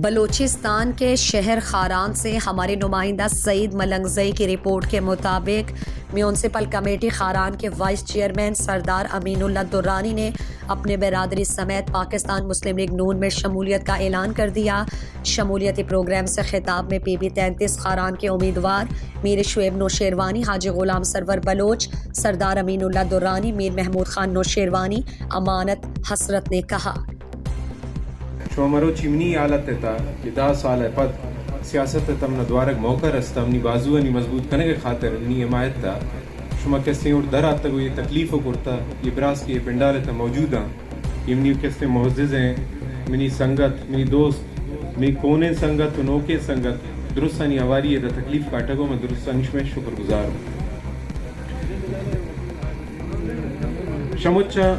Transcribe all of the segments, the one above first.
بلوچستان کے شہر خاران سے ہمارے نمائندہ سعید ملنگزئی کی رپورٹ کے مطابق میونسپل کمیٹی خاران کے وائس چیئرمین سردار امین اللہ درانی نے اپنے برادری سمیت پاکستان مسلم لیگ نون میں شمولیت کا اعلان کر دیا۔ شمولیتی پروگرام سے خطاب میں پی بی 33 خاران کے امیدوار میر شعیب نوشیروانی، حاجی غلام سرور بلوچ، سردار امین اللہ درانی، میر محمود خان نوشیروانی، امانت حسرت نے کہا شومرو چمنی حالت تا کہ 10 سال پد سیاست تم دوارک موقع رستا امنی بازو انی مضبوط کرنے کے خاطر انی حمایت تا شما کسے اور در آتا کو یہ تکلیف و کرتا یہ براس کے پنڈال تا موجود ہیں امنی کسے معزز ہیں، منی سنگت، منی دوست، منی کونے سنگت و نوکے سنگت درستانی آواری ہے تا تکلیف کاٹا کو میں درستانیش میں شکر گزار ہوں۔ شموچا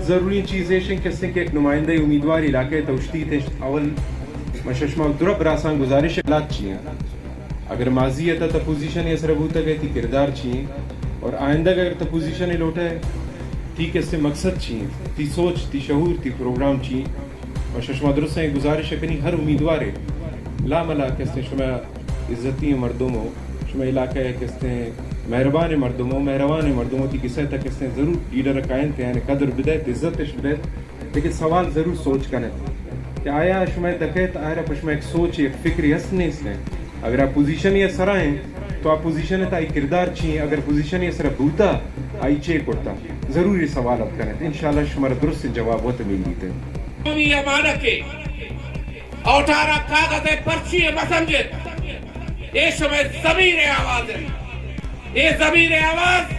ضروری چیزیں کسے کہ ایک نمائندہ امیدوار علاقہ توشتیت اول مششمہ درب راسان گزارش اخلاق چیئیں، اگر ماضی ہے تا پوزیشن اس ربوتا گئے تھی کردار چیئیں، اور آئندہ اگر تا پوزیشن لوٹا ہے تھی کسے مقصد چیئیں، تی سوچ، تی شعور، تی پروگرام چیئیں۔ مششمہ درست ہیں گزارش کنی ہر امیدوار ہے لا ملا کسے شما عزتی مردم ہو، شما علاقہ ہے کسے مہربان مردم ہو، مہربان مردم ہو تی کسے تک کسے ضرور لیڈر قائم تھے یعنی قدر بدایت عزت بدایت، لیکن سوال ضرور سوچ کرنے کہ آیا شما دکھت آیا پشما ایک سوچ ایک فکری ہسنے اس نے اگر آپ پوزیشن یہ سرا ہیں تو آپ پوزیشن تا ای کردار چیئیں، اگر پوزیشن یہ سرا بوتا آئی چیک کرتا ضروری سوال اب کریں انشاءاللہ شمار درست جواب ہوتا مل لیتے ہیں۔ یہ امانت کے اوٹارا کاغذ پرچی مسمجد یہ شما ضمیر آواز ہے، یہ ضمیر آواز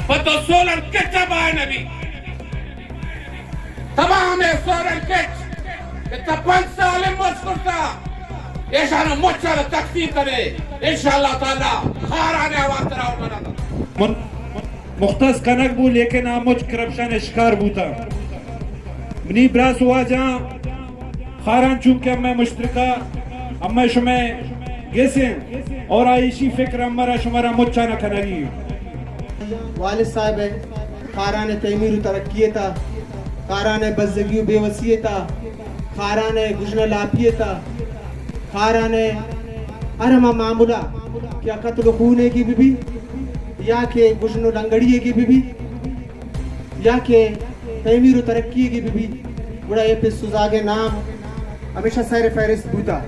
پتو سولن کچا بائے نبی تمام سورن کچ کہ تپن سال مشکرتا یہ شانہ مچھر تقسیم کرے انشاءاللہ تعالی خاران آواز تراؤ بنا مختص کنک بو لیکن آموچ کرپشن اشکار بوتا منی براس ہوا جہاں خاران چونکہ میں مشترکہ اما شمیں گیسیں اور آئیشی فکر امرا شمارا مچھانا کنگی والد صاحب ہے خاران تعمیر و ترقیتا، خاران بزدگی و بے وسیعتا، خاران گجن لاپیتا، خاران ارما معمولہ کیا قتل خونے کی بھی یا کہ گجن و لنگڑیے کی بھی یا کہ تعمیر و ترقی کی بھی بڑا یہ پہ سزاگ نام ہمیشہ سیر فہرست بوتا